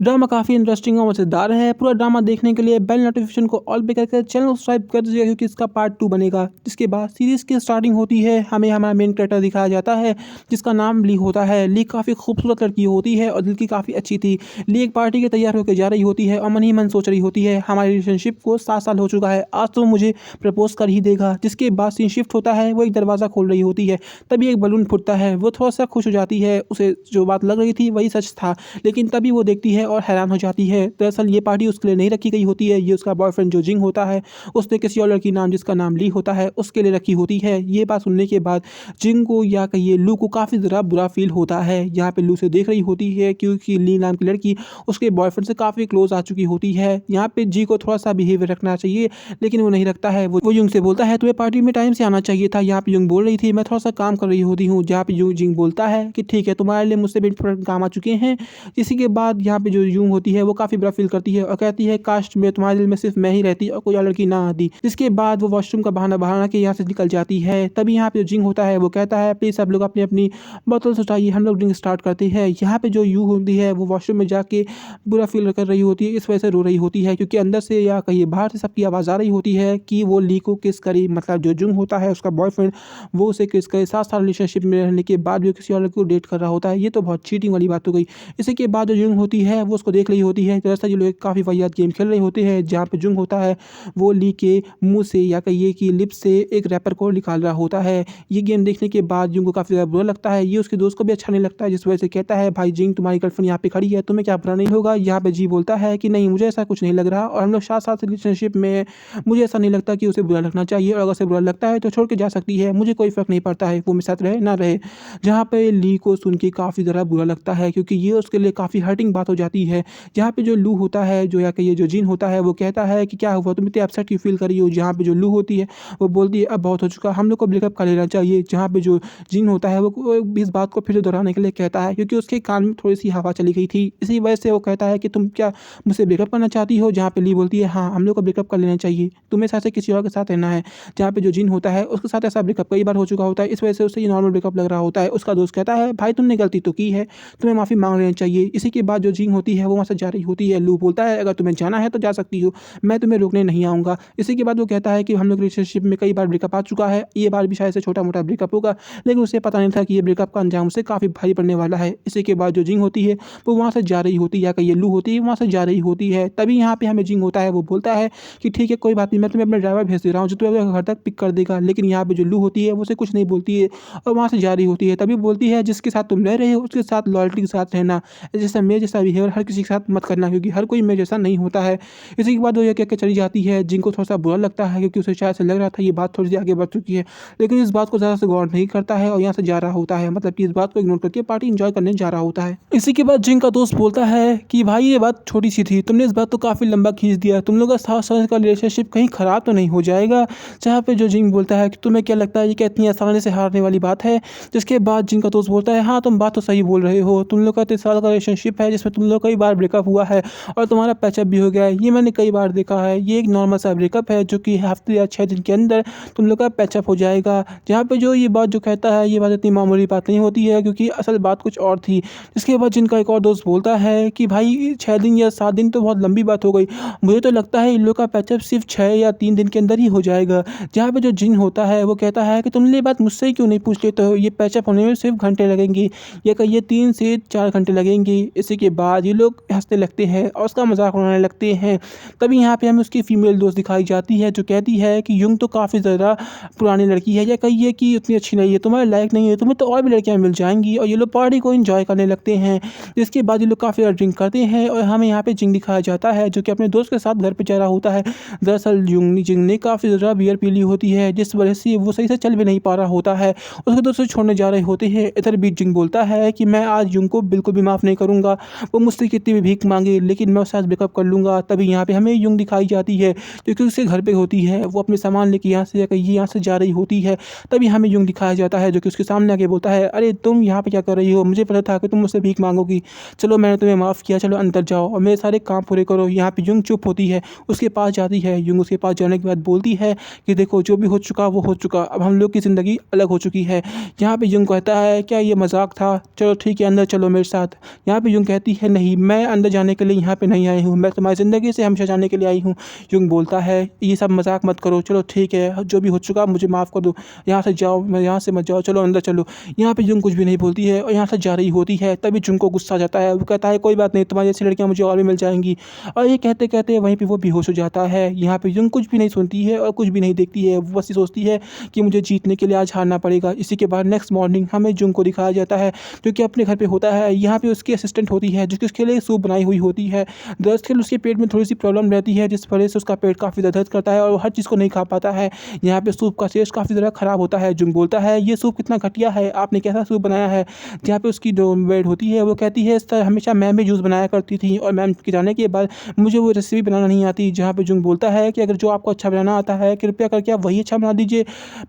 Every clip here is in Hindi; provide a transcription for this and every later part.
ड्रामा काफ़ी इंटरेस्टिंग और मज़ेदार है। पूरा ड्रामा देखने के लिए बेल नोटिफिकेशन को ऑल पे करके चैनल को सब्सक्राइब कर दीजिएगा क्योंकि इसका पार्ट 2 बनेगा। जिसके बाद सीरीज़ की स्टार्टिंग होती है, हमें हमारा मेन कैरेक्टर दिखाया जाता है जिसका नाम ली होता है। ली काफ़ी खूबसूरत लड़की होती है और दिल की काफ़ी अच्छी थी। ली एक पार्टी के तैयार होकर जा रही होती है और मन ही मन सोच रही होती है हमारी रिलेशनशिप को 7 साल हो चुका है, आज तो मुझे प्रपोज़ कर ही देगा। जिसके बाद सीन शिफ्ट होता है, वो एक दरवाज़ा खोल रही होती है, तभी एक बलून फूटता है। वो थोड़ा-सा खुश हो जाती है, उसे जो बात लग रही थी वही सच था। लेकिन तभी वो देखती है और हैरान हो जाती है। दरअसल ये पार्टी उसके लिए नहीं रखी गई होती है, ये उसका बॉयफ्रेंड जो जिंग होता है, उसने किसी और लड़की नाम जिसका नाम ली होता है, उसके लिए रखी होती है। ये बात सुनने के बाद जिंग को या कहिए लू को काफ़ी ज़रा बुरा फील होता है। यहाँ पे लू से देख रही होती है क्योंकि ली नाम की लड़की उसके बॉयफ्रेंड से काफ़ी क्लोज आ चुकी होती है। यहाँ पे जी को थोड़ा सा बिहेवियर रखना चाहिए लेकिन वो नहीं रखता है। वो युंग से बोलता है तुम्हें पार्टी में टाइम से आना चाहिए था। यहाँ पे युंग बोल रही थी मैं थोड़ा सा काम कर रही होती हूँ। जहाँ पे जिंग बोलता है कि ठीक है तुम्हारे लिए मुझसे भी इम्पोर्टेंट काम आ चुके हैं। इसी के बाद यहाँ पे जो यूं होती है वो काफ़ी बुरा फील करती है और कहती है काश में तुम्हारे दिल में सिर्फ मैं ही रहती और कोई और लड़की ना आती। जिसके बाद वो वॉशरूम का बहाना बहाना के यहाँ से निकल जाती है। तभी यहाँ पे जो जिंग होता है वो कहता है प्लीज़ सब लोग अपनी अपनी बोतल उठाइए, हम लोग ड्रिंक स्टार्ट करते हैं। यहाँ पे जो यू होती है वो वॉशरूम में जाके बुरा फील कर रही होती है, इस वजह से रो रही होती है क्योंकि अंदर से या कहीं बाहर से सबकी आवाज़ आ रही होती है कि वो ली को किस करे। मतलब जो जुंग होता है उसका बॉयफ्रेंड वो उसे किस करे। 7 साल रिलेशनशिप में रहने के बाद भी किसी और लड़की को डेट कर रहा होता है, ये तो बहुत चीटिंग वाली बात हो गई। इसी के बाद जो जुंग होती है वो उसको देख रही होती है। दरअसल ये लोग काफ़ी वाहियात गेम खेल रहे होते हैं जहाँ पे जुंग होता है वो ली के मुंह से या कहिए कि लिप से एक रैपर को निकाल रहा होता है। ये गेम देखने के बाद जुंग को काफ़ी ज़्यादा बुरा लगता है, ये उसके दोस्त को भी अच्छा नहीं लगता है, जिस वजह से कहता है भाई जिंग तुम्हारी गर्लफ्रेंड यहाँ पे खड़ी है, तुम्हें क्या बुरा नहीं होगा। यहाँ पे जी बोलता है कि नहीं मुझे ऐसा कुछ नहीं लग रहा और हम लोग 7 साल से रिलेशनशिप में हैं, मुझे ऐसा नहीं लगता कि उसे बुरा लगना चाहिए और अगर उसे बुरा लगता है तो छोड़ के जा सकती है, मुझे कोई फ़र्क नहीं पड़ता है वो मेरे साथ रहे ना रहे। जहाँ पे ली को सुन के काफ़ी ज़्यादा बुरा लगता है क्योंकि ये उसके लिए काफ़ी हर्टिंग बात हो जाती है। जहाँ पे जो लू होता है जो या कहिए जो जिन होता है वो कहता है कि क्या हुआ तुम इतने अपसेट क्यों फील कर रही हो। जहाँ पे जो लू होती है वो बोलती है अब बहुत हो चुका, हम लोग को ब्रेकअप कर लेना चाहिए। जहाँ पे जो जिन होता है वो इस बात को फिर से दोहराने के लिए कहता है क्योंकि उसके कान में थोड़ी सी हवा चली गई थी, इसी वजह से वो कहता है कि तुम क्या मुझसे ब्रेकअप करना चाहती हो। जहाँ पे ली बोलती है हाँ हम लोग को ब्रेकअप कर लेना चाहिए, तुम्हें साथ से किसी और के साथ रहना है। जहाँ पे जो जिन होता है उसके साथ ऐसा ब्रेकअप कई बार हो चुका होता है, इस वजह से उसे ये नॉर्मल ब्रेकअप लग रहा होता है। उसका दोस्त कहता है भाई तुमने गलती तो की है, तुम्हें माफ़ी मांग लेनी चाहिए। इसी के बाद जो जिंग होती है वो वहाँ से जा रही होती है। लू बोलता है अगर तुम्हें जाना है तो जा सकती हो, मैं तुम्हें रोकने नहीं आऊँगा। इसी के बाद वो कहता है कि हम लोग रिलेशनशिप में कई बार ब्रेकअप आ चुका है, ये बार भी शायद से छोटा मोटा ब्रेकअप होगा, लेकिन उसे पता नहीं था कि ये ब्रेकअप का अंजाम उसे काफ़ी भारी पड़ने वाला है। इसी के बाद जो जिंग होती है वो वहाँ से जा रही होती है या कहिए लू होती है वहाँ से जा रही होती है। तभी यहाँ पे हमें जिंग होता है वो बोलता है कि ठीक है कोई बात नहीं, मैं तुम्हें अपना ड्राइवर भेज दे रहा हूँ जो तुम्हें घर तक पिक कर देगा। लेकिन यहाँ पे जो लू होती है वो उसे कुछ नहीं बोलती है और वहाँ से जा रही होती है। तभी बोलती है जिसके साथ तुम रह रहे हो उसके साथ लॉयल्टी के साथ रहना, जैसा मेरे जैसा बिहेवियर हर किसी के साथ मत करना क्योंकि हर कोई मेरे जैसा नहीं होता है। इसी के बाद वो ये कह के चली जाती है। जिंग को थोड़ा सा बुरा लगता है क्योंकि उसे शायद से लग रहा था ये बात थोड़ी सी आगे बढ़ चुकी है, लेकिन इस बात को ज़्यादा से गौर नहीं करता है और यहाँ से जा रहा होता है, मतलब कि इस बात को इग्नोर करके पार्टी इंजॉय करने जा रहा होता है। इसी के बाद जिंग का दोस्त बोलता है कि भाई ये बात छोटी सी थी, तुमने इस बात को काफ़ी लंबा खींच दिया, तुम लोग का 7 साल का रिलेशनशिप कहीं ख़राब तो नहीं हो जाएगा। जहाँ पे जो जिंग बोलता है कि तुम्हें क्या लगता है ये क्या इतनी आसानी से हारने वाली बात है। जिसके बाद जिंग का दोस्त बोलता है हाँ तुम बात तो सही बोल रहे हो, तुम लोग का 3 साल का रिलेशनशिप है जिसमें तुम लोग कई बार ब्रेकअप हुआ है और तुम्हारा पैचअप भी हो गया है, ये मैंने कई बार देखा है। ये एक नॉर्मल सा ब्रेकअप है जो कि हफ्ते या 6 दिन के अंदर तुम लोग का पैचअप हो जाएगा। जहाँ पे जो ये बात जो कहता है ये बात इतनी मामूली बात नहीं होती है क्योंकि असल बात कुछ और थी। इसके बाद जिनका एक और दोस्त बोलता है कि भाई 6 दिन या 7 दिन तो बहुत लंबी बात हो गई, मुझे तो लगता है इन लोग का पैचअप सिर्फ 6 या 3 दिन के अंदर ही हो जाएगा। जहाँ पे जो जिन होता है वो कहता है कि तुमने ये बात मुझसे ही क्यों नहीं पूछ लेते हो, ये पैचअप होने में सिर्फ घंटे लगेंगे या कहिए 3 से 4 घंटे लगेंगे। इसी के बाद ये लोग हंसने लगते हैं और उसका मजाक उड़ाने लगते हैं। तभी यहाँ पे हमें उसकी फीमेल दोस्त दिखाई जाती है जो कहती है कि युंग तो काफ़ी ज़्यादा पुरानी लड़की है या कहिए कि उतनी अच्छी नहीं है, तुम्हारे लायक नहीं है, तुम्हें तो और भी लड़कियाँ मिल जाएंगी। और ये लोग पार्टी को एंजॉय करने लगते हैं। जिसके बाद ये लोग काफ़ी ज़्यादा ड्रिंक करते हैं और हमें यहाँ पे जिंग दिखाया जाता है जो कि अपने दोस्त के साथ घर पे जा रहा होता है। दरअसल जिंग ने काफ़ी ज़्यादा बियर पी ली होती है जिस वजह से वो सही से चल भी नहीं पा रहा होता है, उसके दोस्त छोड़ने जा रहे होते हैं। इधर भी जिंग बोलता है कि मैं आज युंग को बिल्कुल भी माफ़ नहीं करूँगा, वो मुझसे कितनी भी भीख मांगे लेकिन मैं उसके साथ ब्रेकअप कर लूँगा। तभी यहाँ पे हमें युंग दिखाई जाती है जो कि उसके घर पे होती है, वो अपने सामान लेके यहाँ से ये यहाँ से जा रही होती है। तभी हमें युंग दिखाया जाता है जो कि उसके सामने आके बोलता है अरे तुम यहाँ पे क्या कर रही हो, मुझे पता था कि तुम मुझसे भीख मांगोगी, चलो मैंने तुम्हें माफ़ किया, चलो अंदर जाओ और मेरे सारे काम पूरे करो। यहाँ पे युंग चुप होती है, उसके पास जाती है। युंग उसके पास जाने के बाद बोलती है कि देखो जो भी हो चुका वो हो चुका, अब हम लोग की ज़िंदगी अलग हो चुकी है। यहाँ पे युंग कहता है क्या ये मजाक था, चलो ठीक है अंदर चलो मेरे साथ। यहाँ पे युंग कहती है नहीं नहीं, मैं अंदर जाने के लिए यहाँ पे नहीं आई हूँ, मैं तुम्हारी ज़िंदगी से हमेशा जाने के लिए आई हूँ। युंग बोलता है, ये सब मजाक मत करो, चलो ठीक है, जो भी हो चुका मुझे माफ़ कर दो, यहाँ से जाओ, मैं यहाँ से मत जाओ, चलो अंदर चलो। यहाँ पे युंग कुछ भी नहीं बोलती है और यहाँ से जा रही होती है। तभी जुंग को गुस्सा आ जाता है, वो कहता है कोई बात नहीं, तुम्हारी जैसी लड़कियाँ मुझे और भी मिल जाएंगी। और ये कहते कहते वहीं पर वो बेहोश हो जाता है। यहाँ पे युंग कुछ भी नहीं सुनती है और कुछ भी नहीं देखती है, वो बस ये सोचती है कि मुझे जीतने के लिए आज हारना पड़ेगा। इसी के बाद नेक्स्ट मॉर्निंग हमें जुंग को दिखाया जाता है जो कि अपने घर पे होता है। यहाँ पे उसकी असिस्टेंट होती है जो कि उसके लिए सूप बनाई हुई होती है। दरअसल उसके पेट में थोड़ी सी प्रॉब्लम रहती है जिस वजह से उसका पेट काफ़ी ज़्यादा दर्द करता है और वो हर चीज़ को नहीं खा पाता है। यहाँ पे सूप का टेस्ट काफ़ी ज़्यादा ख़राब होता है। जुंग बोलता है, ये सूप कितना घटिया है, आपने कैसा सूप बनाया है। जहाँ पे उसकी जो मेड होती है वो कहती है, इस तरह हमेशा मैम भी जूस बनाया करती थी और मैम के जाने के बाद मुझे वो रेसिपी बनाना नहीं आती। जहाँ पे जुंग बोलता है कि अगर जो आपको अच्छा बनाना आता है कृपया करके आप वही अच्छा बना दीजिए।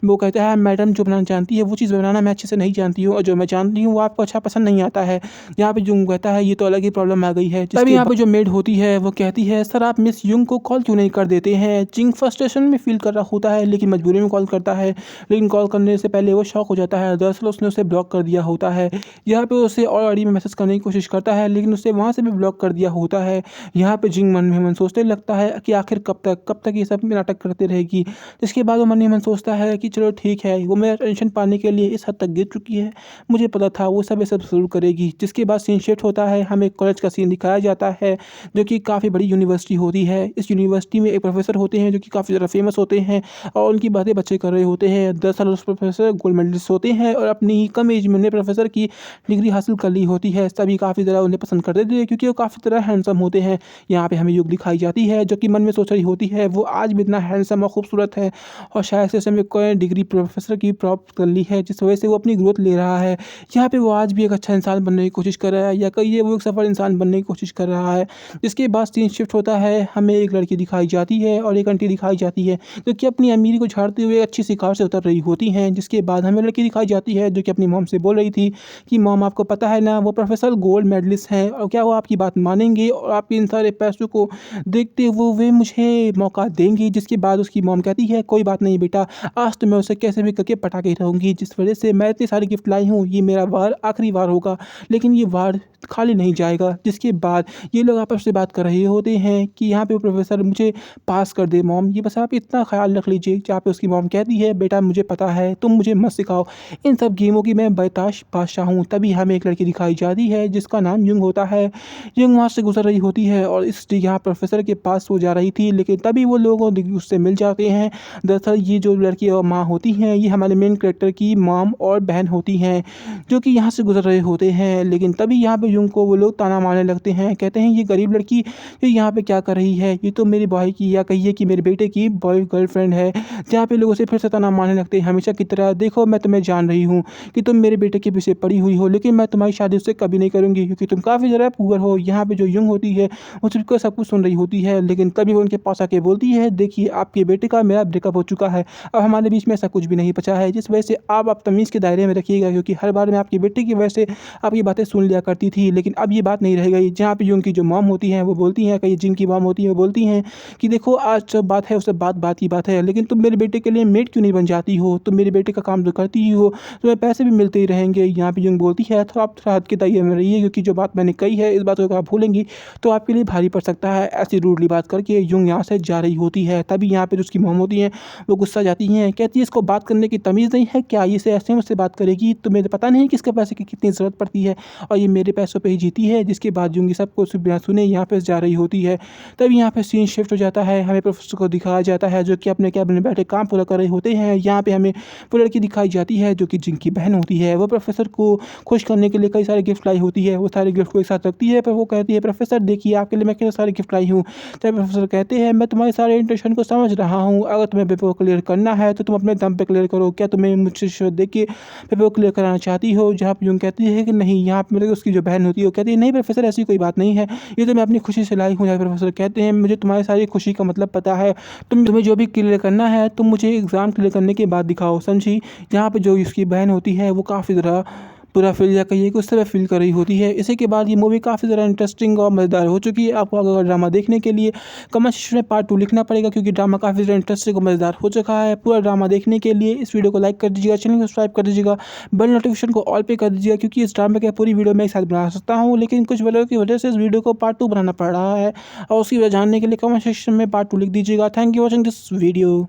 वो कहता है, मैडम जो बनाना जानती है वो चीज़ बनाना मैं अच्छे से नहीं जानती हूँ और जो मैं जानती हूँ वो आपको अच्छा पसंद नहीं आता है। यहाँ पे जुंग कहता है, ये तो अलग ही प्रॉब्लम आ गई है। तभी यहाँ पे जो मेड होती है वो कहती है, सर आप मिस युंग को कॉल क्यों नहीं कर देते हैं। जिंग फ्रस्ट्रेशन में फील कर रहा होता है लेकिन मजबूरी में कॉल करता है, लेकिन कॉल करने से पहले वो शॉक हो जाता है। दरअसल उसने उसे ब्लॉक कर दिया होता है। यहाँ पे उसे और आईडी में मैसेज करने की कोशिश करता है लेकिन उसे वहाँ से भी ब्लॉक कर दिया होता है। यहाँ पे जिंग मन में मन सोचने लगता है कि आखिर कब तक ये सब नाटक करते रहेगी। इसके बाद वो मन ही मन सोचता है कि चलो ठीक है, वो मेरा टेंशन पाने के लिए इस हद तक गिर चुकी है, मुझे पता था वो सब ये सब जरूर करेगी। जिसके बाद सीन शिफ्ट होता है, हमें कॉलेज का सीन दिखाया जाता है जो कि काफ़ी बड़ी यूनिवर्सिटी होती है। इस यूनिवर्सिटी में एक प्रोफेसर होते हैं जो कि काफ़ी ज़्यादा फेमस होते हैं और उनकी बातें बच्चे कर रहे होते हैं। 10 साल उस प्रोफेसर गोल्ड मेडलिस्ट होते हैं और अपनी ही कम एज में उन्हें प्रोफेसर की डिग्री हासिल कर ली होती है। सभी काफ़ी ज़्यादा उन्हें पसंद करते थे क्योंकि वो काफ़ी ज़्यादा हैंडसम होते हैं। यहाँ पे हमें युग दिखाई जाती है जो कि मन में सोच रही होती है वो आज भी इतना हैंडसम और खूबसूरत है और शायद से उसने कोई डिग्री प्रोफेसर की प्राप्त कर ली है जिस वजह से वो अपनी ग्रोथ ले रहा है। यहाँ पे वो आज भी एक अच्छा इंसान बनने की कोशिश कर रहा है या कहिए वो एक सफल इंसान बनने की कोशिश कर रहा है। जिसके बाद सीन शिफ्ट होता है, हमें एक लड़की दिखाई जाती है और एक आंटी दिखाई जाती है जो कि अपनी अमीरी को झाड़ते हुए अच्छी सी कार से उतर रही होती हैं। जिसके बाद हमें लड़की दिखाई जाती है जो कि अपनी मॉम से बोल रही थी कि मॉम आपको पता है ना वो प्रोफेसर गोल्ड मेडलिस्ट हैं और क्या वो आपकी बात मानेंगे और आपके इन सारे पैसों को देखते हुए वे मुझे मौका देंगे। जिसके बाद उसकी मॉम कहती है, कोई बात नहीं बेटा, आज तो मैं उसे कैसे भी करके पटा के रहूँगी। जिस वजह से मैं इतनी सारी गिफ्ट लाई हूँ, ये मेरा वार आखिरी वार होगा लेकिन ये वार खाली नहीं जाएगा। जिसके बाद ये लोग आपस में बात कर रहे होते हैं कि यहाँ पे वो प्रोफेसर मुझे पास कर दे मॉम, ये बस आप इतना ख्याल रख लीजिए। जहाँ पे उसकी मॉम कहती है, बेटा मुझे पता है, तुम मुझे मत सिखाओ, इन सब गेमों की मैं बेताश बादशाह हूँ। तभी हमें एक लड़की दिखाई जाती है जिसका नाम युंग होता है। युंग वहाँ से गुजर रही होती है और इस यहाँ प्रोफेसर के पास वो जा रही थी लेकिन तभी वो लोग उससे मिल जाते हैं। दरअसल ये जो लड़की और माँ होती हैं ये हमारे मेन कैरेक्टर की मॉम और बहन होती हैं जो कि यहाँ से गुजर रहे होते हैं। लेकिन तभी यहाँ पे युंग को वो लोग ताना मारने लगते हैं, कहते हैं ये गरीब लड़की ये यहाँ पे क्या कर रही है, ये तो मेरे भाई की या कहिए कि मेरे बेटे की बॉय गर्लफ्रेंड है। जहाँ पे लोग उसे फिर से ताना मारने लगते हैं हमेशा की तरह, देखो मैं तुम्हें जान रही हूँ कि तुम मेरे बेटे के पीछे पड़ी हुई हो लेकिन मैं तुम्हारी शादी उससे कभी नहीं करूँगी क्योंकि तुम काफ़ी ज़्यादा पुअर हो। यहाँ पे जो युंग होती है वो सिर्फ सब कुछ सुन रही होती है लेकिन तभी वो उनके पास आके बोलती है, देखिए आपके बेटे का मेरा ब्रेकअप हो चुका है, अब हमारे बीच में ऐसा कुछ भी नहीं बचा है। जिस वजह से आप तमीज़ के दायरे में रखिएगा क्योंकि हर बार मैं आपके बेटे की वजह से आपकी बातें सुन लिया करती थी लेकिन अब ये बात नहीं रह गई। जहाँ पे युंग की जो मॉम होती हैं वो बोलती हैं, कहीं जिंग की मॉम होती है वो बोलती हैं कि देखो आज जब बात है उससे बात की बात है लेकिन तुम मेरे बेटे के लिए मेड क्यों नहीं बन जाती हो, तुम मेरे बेटे का काम तो करती ही हो, तुम्हें पैसे भी मिलते ही रहेंगे। यहाँ पे युंग बोलती है, तो आप थोड़ा हद के दायरे में रहिए क्योंकि जो बात मैंने कही है इस बात को आप भूलेंगी तो आपके लिए भारी पड़ सकता है। ऐसी रूडली बात करके युंग यहाँ से जा रही होती है। तभी यहाँ पे जो उसकी मॉम होती हैं वो गुस्सा जाती हैं, कहती है इसको बात करने की तमीज़ नहीं है क्या, इसे ऐसे मुझसे बात करेगी, तुम्हें पता नहीं कि इसके पैसे की कितनी ज़रूरत पड़ती है और ये मेरे पैसों पे ही जीती है। जिसके बाद युंग सबको बिना सुने यहाँ पे जा रही होती है। तभी यहाँ पे सीन शिफ्ट हो जाता है, हमें प्रोफेसर को दिखाया जाता है जो कि अपने कैबिन में बैठे काम पूरा कर रहे होते हैं। यहाँ पे हमें वो लड़की दिखाई जाती है जो कि जिंग की बहन होती है। वो प्रोफेसर को खुश करने के लिए कई सारे गिफ्ट लाई होती है, वो सारे गिफ्ट को एक साथ रखती है पर वो कहती है, प्रोफेसर देखिए आपके लिए मैं कितने सारे गिफ्ट लाई हूँ। तब प्रोफेसर कहते हैं, मैं तुम्हारे सारे इंटेंशन को समझ रहा हूँ, अगर तुम्हें पेपर क्लियर करना है तो तुम अपने दम पे क्लियर करो, क्या तुम्हें मुझसे रिश्वत दे के पेपर क्लियर कराना चाहती हो। जहाँ पे युंग कहती है कि नहीं। यहाँ पे मतलब उसकी जो बहन होती है वो कहती है, नहीं प्रोफेसर ऐसी कोई बात नहीं है, ये तो मैं अपनी खुशी से लाई हूँ। जहाँ प्रोफेसर कहते हैं, मुझे तुम्हारी सारी खुशी का मतलब पता है, तुम्हें जो भी क्लियर करना है तुम मुझे एग्ज़ाम क्लियर करने के बाद दिखाओ, समझी। यहाँ पे जो उसकी बहन होती है वो काफ़ी ज़्यादा पूरा फील या कहिए कि उस तरह फील कर रही होती है। इसी के बाद ये मूवी काफ़ी ज़्यादा इंटरेस्टिंग और मज़ेदार हो चुकी है। आपको अगर ड्रामा देखने के लिए कमेंट सेक्शन में पार्ट 2 लिखना पड़ेगा, क्योंकि ड्रामा काफ़ी ज़्यादा इंटरेस्टिंग और मज़ेदार हो चुका है। पूरा ड्रामा देखने के लिए इस वीडियो को लाइक कर दीजिएगा, चैनल को सब्सक्राइब कर दीजिएगा, बेल नोटिफिकेशन को ऑल पे कर दीजिएगा, क्योंकि इस ड्रामे की पूरी वीडियो मैं एक साथ बना सकता हूँ, लेकिन कुछ वजह की वजह से इस वीडियो को पार्ट 2 बनाना पड़ रहा है। और उसकी वजह जानने के लिए कमेंट सेक्शन में पार्ट 2 लिख दीजिएगा। Thank you watching this video.